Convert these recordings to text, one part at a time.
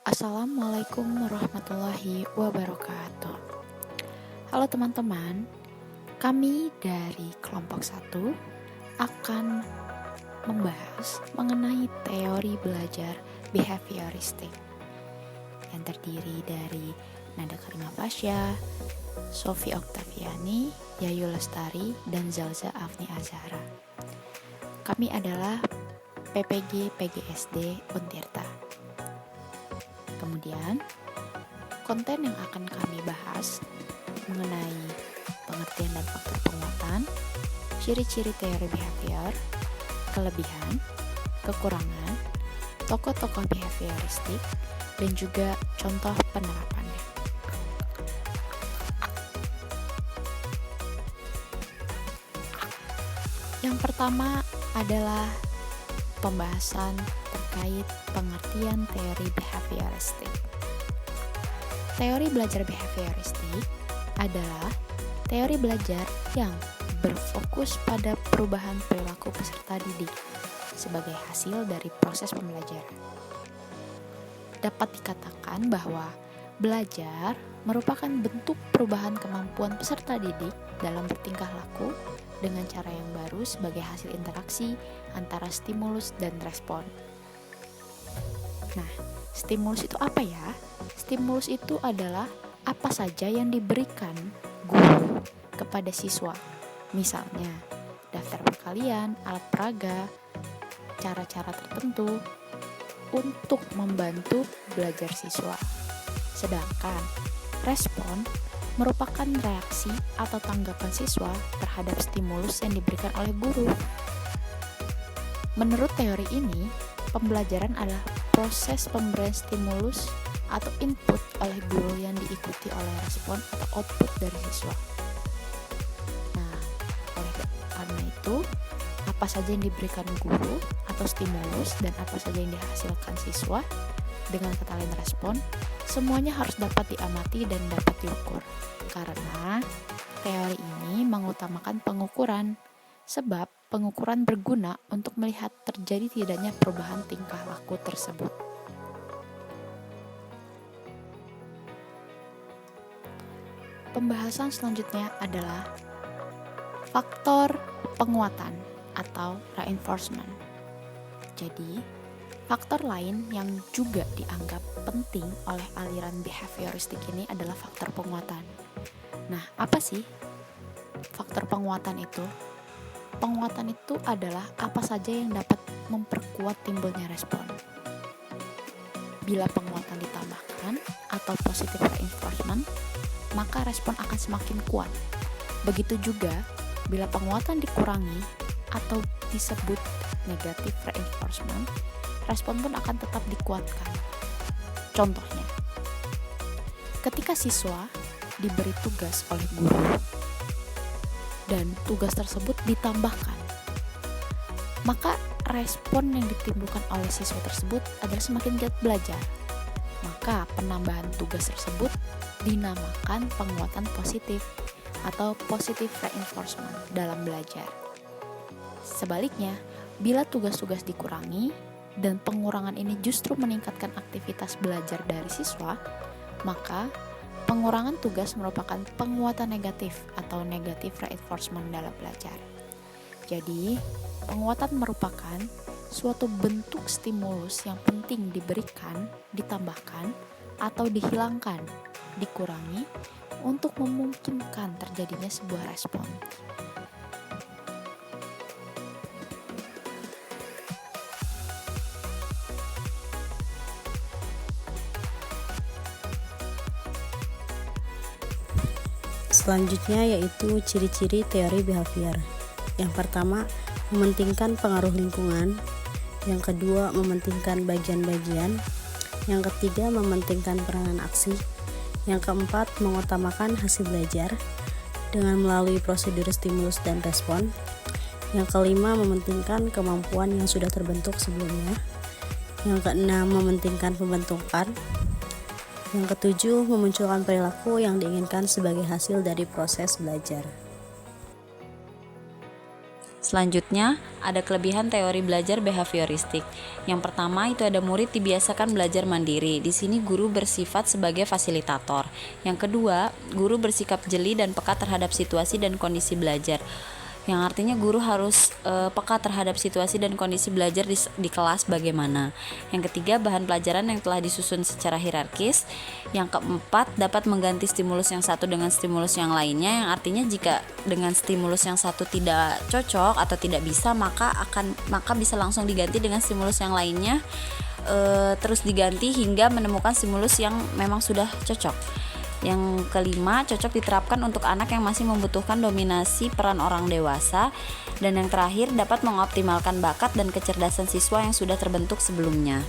Assalamualaikum warahmatullahi wabarakatuh. Halo teman-teman, kami dari kelompok 1 akan membahas mengenai teori belajar behavioristik yang terdiri dari Nada Karimah Pasha, Sofi Oktaviani, Yayu Lestari, dan Zalza Afni Azhara. Kami adalah PPG PGSD Untirta. Kemudian, konten yang akan kami bahas mengenai pengertian dan faktor penguatan, ciri-ciri teori behavior, kelebihan, kekurangan, tokoh-tokoh behavioristik, dan juga contoh penerapannya. Yang pertama adalah pembahasan terkait pengertian teori behavioristik. Teori belajar behavioristik adalah teori belajar yang berfokus pada perubahan perilaku peserta didik sebagai hasil dari proses pembelajaran. Dapat dikatakan bahwa belajar merupakan bentuk perubahan kemampuan peserta didik dalam bertingkah laku dengan cara yang baru sebagai hasil interaksi antara stimulus dan respon. Nah, stimulus itu apa ya? Stimulus itu adalah apa saja yang diberikan guru kepada siswa. Misalnya, daftar perkalian, alat peraga, cara-cara tertentu untuk membantu belajar siswa. Sedangkan respon merupakan reaksi atau tanggapan siswa terhadap stimulus yang diberikan oleh guru. Menurut teori ini, pembelajaran adalah proses pemberian stimulus atau input oleh guru yang diikuti oleh respon atau output dari siswa. Nah, oleh karena itu, apa saja yang diberikan guru atau stimulus dan apa saja yang dihasilkan siswa dengan kata lain respon, semuanya harus dapat diamati dan dapat diukur. Karena teori ini mengutamakan pengukuran, sebab pengukuran berguna untuk melihat terjadi tidaknya perubahan tingkah laku tersebut. Pembahasan selanjutnya adalah faktor penguatan atau reinforcement. Jadi, faktor lain yang juga dianggap penting oleh aliran behavioristik ini adalah faktor penguatan. Nah, apa sih faktor penguatan itu? Penguatan itu adalah apa saja yang dapat memperkuat timbulnya respon. Bila penguatan ditambahkan atau positive reinforcement, maka respon akan semakin kuat. Begitu juga bila penguatan dikurangi atau disebut negative reinforcement, respon pun akan tetap dikuatkan. Contohnya, ketika siswa diberi tugas oleh guru dan tugas tersebut ditambahkan, maka respon yang ditimbulkan oleh siswa tersebut adalah semakin giat belajar. Maka penambahan tugas tersebut dinamakan penguatan positif atau positive reinforcement dalam belajar. Sebaliknya, bila tugas-tugas dikurangi dan pengurangan ini justru meningkatkan aktivitas belajar dari siswa, maka pengurangan tugas merupakan penguatan negatif atau negative reinforcement dalam belajar. Jadi, penguatan merupakan suatu bentuk stimulus yang penting diberikan, ditambahkan, atau dihilangkan, dikurangi untuk memungkinkan terjadinya sebuah respon. Selanjutnya yaitu ciri-ciri teori behavior. Yang pertama, mementingkan pengaruh lingkungan. Yang kedua, mementingkan bagian-bagian. Yang ketiga, mementingkan peranan aksi. Yang keempat, mengutamakan hasil belajar dengan melalui prosedur stimulus dan respon. Yang kelima, mementingkan kemampuan yang sudah terbentuk sebelumnya. Yang keenam, mementingkan pembentukan. Yang ketujuh, memunculkan perilaku yang diinginkan sebagai hasil dari proses belajar. Selanjutnya, ada kelebihan teori belajar behavioristik. Yang pertama itu ada murid dibiasakan belajar mandiri. Di sini guru bersifat sebagai fasilitator. Yang kedua, guru bersikap jeli dan peka terhadap situasi dan kondisi belajar. Yang artinya guru harus peka terhadap situasi dan kondisi belajar di kelas bagaimana. Yang ketiga, bahan pelajaran yang telah disusun secara hierarkis. Yang keempat, dapat mengganti stimulus yang satu dengan stimulus yang lainnya, yang artinya jika dengan stimulus yang satu tidak cocok atau tidak bisa, maka bisa langsung diganti dengan stimulus yang lainnya, terus diganti hingga menemukan stimulus yang memang sudah cocok. Yang kelima, cocok diterapkan untuk anak yang masih membutuhkan dominasi peran orang dewasa. Dan yang terakhir, dapat mengoptimalkan bakat dan kecerdasan siswa yang sudah terbentuk sebelumnya.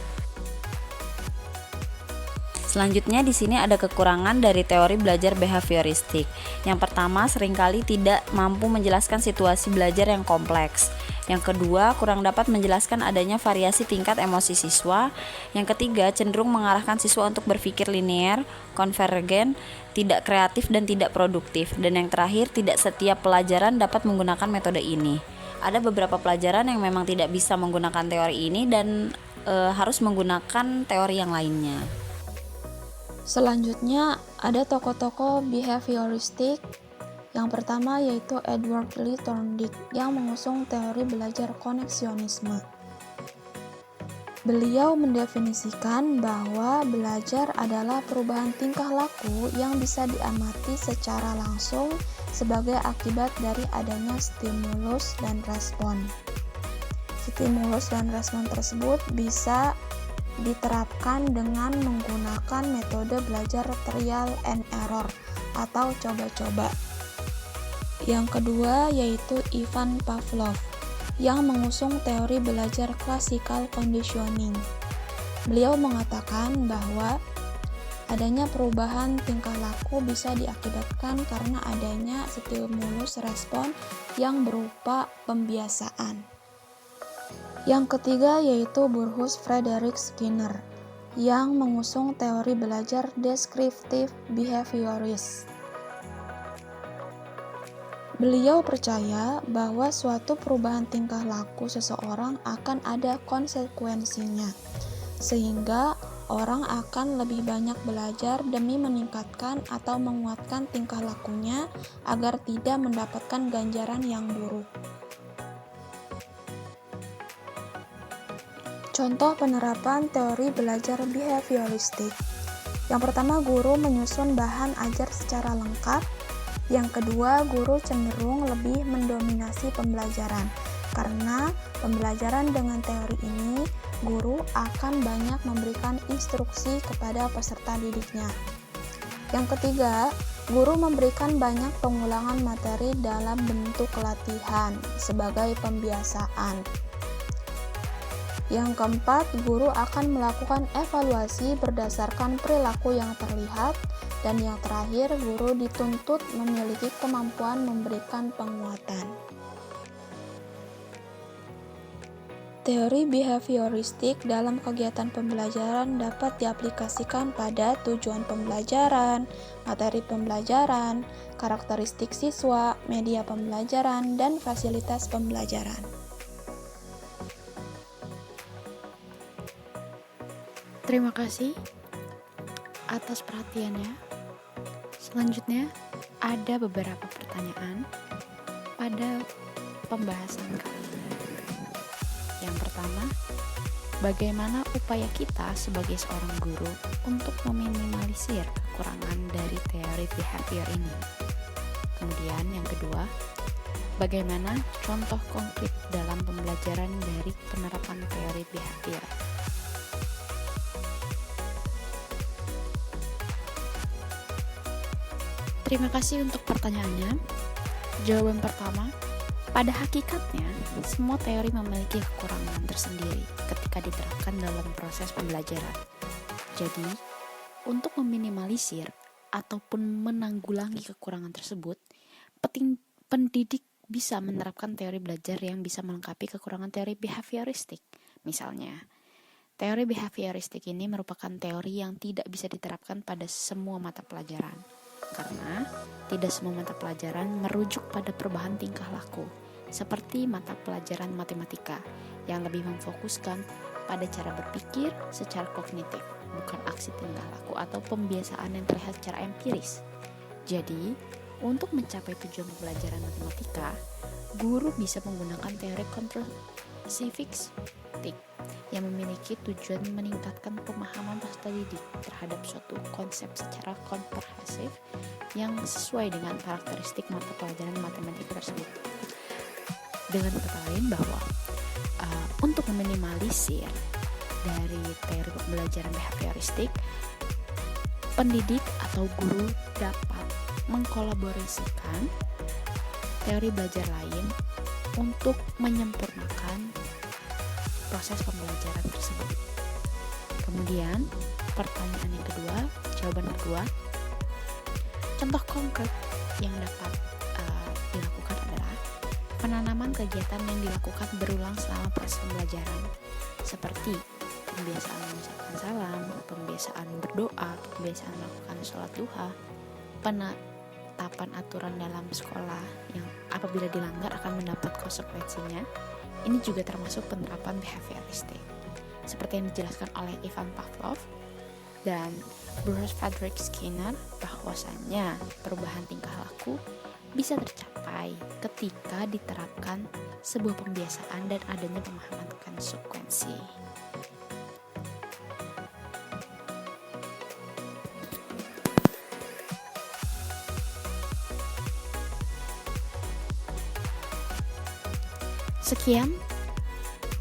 Selanjutnya di sini ada kekurangan dari teori belajar behavioristik. Yang pertama, seringkali tidak mampu menjelaskan situasi belajar yang kompleks. Yang kedua, kurang dapat menjelaskan adanya variasi tingkat emosi siswa. Yang ketiga, cenderung mengarahkan siswa untuk berpikir linear, konvergen, tidak kreatif dan tidak produktif. Dan yang terakhir, tidak setiap pelajaran dapat menggunakan metode ini. Ada beberapa pelajaran yang memang tidak bisa menggunakan teori ini dan harus menggunakan teori yang lainnya. Selanjutnya ada tokoh-tokoh behavioristik. Yang pertama yaitu Edward Lee Thorndike yang mengusung teori belajar koneksionisme. Beliau mendefinisikan bahwa belajar adalah perubahan tingkah laku yang bisa diamati secara langsung sebagai akibat dari adanya stimulus dan respon. Stimulus dan respon tersebut bisa diterapkan dengan menggunakan metode belajar trial and error atau coba-coba. Yang kedua yaitu Ivan Pavlov yang mengusung teori belajar classical conditioning. Beliau mengatakan bahwa adanya perubahan tingkah laku bisa diakibatkan karena adanya stimulus respon yang berupa pembiasaan. Yang ketiga yaitu Burrhus Frederick Skinner yang mengusung teori belajar descriptive behaviorist. Beliau percaya bahwa suatu perubahan tingkah laku seseorang akan ada konsekuensinya, sehingga orang akan lebih banyak belajar demi meningkatkan atau menguatkan tingkah lakunya agar tidak mendapatkan ganjaran yang buruk. Contoh penerapan teori belajar behavioristik. Yang pertama, guru menyusun bahan ajar secara lengkap. Yang kedua, guru cenderung lebih mendominasi pembelajaran. Karena pembelajaran dengan teori ini, guru akan banyak memberikan instruksi kepada peserta didiknya. Yang ketiga, guru memberikan banyak pengulangan materi dalam bentuk latihan sebagai pembiasaan. Yang keempat, guru akan melakukan evaluasi berdasarkan perilaku yang terlihat. Dan yang terakhir, guru dituntut memiliki kemampuan memberikan penguatan. Teori behavioristik dalam kegiatan pembelajaran dapat diaplikasikan pada tujuan pembelajaran, materi pembelajaran, karakteristik siswa, media pembelajaran, dan fasilitas pembelajaran. Terima kasih atas perhatiannya. Selanjutnya, ada beberapa pertanyaan pada pembahasan kali ini. Yang pertama, bagaimana upaya kita sebagai seorang guru untuk meminimalisir kekurangan dari teori behavior ini? Kemudian yang kedua, bagaimana contoh konkret dalam pembelajaran dari penerapan teori behavior? Terima kasih untuk pertanyaannya. Jawaban pertama, pada hakikatnya, semua teori memiliki kekurangan tersendiri ketika diterapkan dalam proses pembelajaran. Jadi, untuk meminimalisir ataupun menanggulangi kekurangan tersebut, pendidik bisa menerapkan teori belajar yang bisa melengkapi kekurangan teori behavioristik. Misalnya, teori behavioristik ini merupakan teori yang tidak bisa diterapkan pada semua mata pelajaran. Karena tidak semua mata pelajaran merujuk pada perubahan tingkah laku. seperti mata pelajaran matematika yang lebih memfokuskan pada cara berpikir secara kognitif, bukan aksi tingkah laku atau pembiasaan yang terlihat secara empiris. Jadi, untuk mencapai tujuan pembelajaran matematika, guru bisa menggunakan teori kontrasifistik yang memiliki tujuan meningkatkan pemahaman peserta didik terhadap suatu konsep secara komprehensif yang sesuai dengan karakteristik mata pelajaran matematika tersebut. Dengan kata lain bahwa untuk meminimalisir dari teori pembelajaran behavioristik, pendidik atau guru dapat mengkolaborasikan teori belajar lain untuk menyempurnakan proses pembelajaran tersebut. Kemudian, pertanyaan yang kedua, jawaban kedua, contoh konkret yang dapat dilakukan adalah penanaman kegiatan yang dilakukan berulang selama proses pembelajaran, seperti pembiasaan mengucapkan salam, pembiasaan berdoa, pembiasaan melakukan sholat duha, penetapan aturan dalam sekolah yang apabila dilanggar akan mendapat konsekuensinya. Ini juga termasuk penerapan behavioristik, seperti yang dijelaskan oleh Ivan Pavlov dan Bruce Frederick Skinner, bahwasannya perubahan tingkah laku bisa tercapai ketika diterapkan sebuah pembiasaan dan adanya pemahaman konsekuensi. Sekian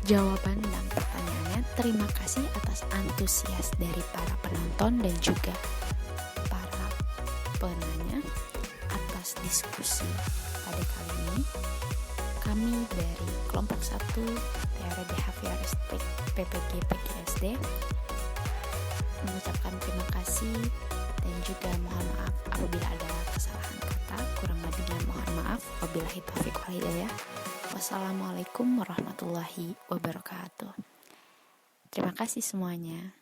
jawaban dan pertanyaannya. Terima kasih atas antusias dari para penonton dan juga para penanya atas diskusi pada kali ini. Kami dari kelompok 1 Teori Behavioristik PPG PGSD mengucapkan terima kasih dan juga mohon maaf apabila ada kesalahan kata. Kurang lebihnya mohon maaf. Wabillahi taufiq wal hidayah. Wassalamualaikum warahmatullahi wabarakatuh. Terima kasih semuanya.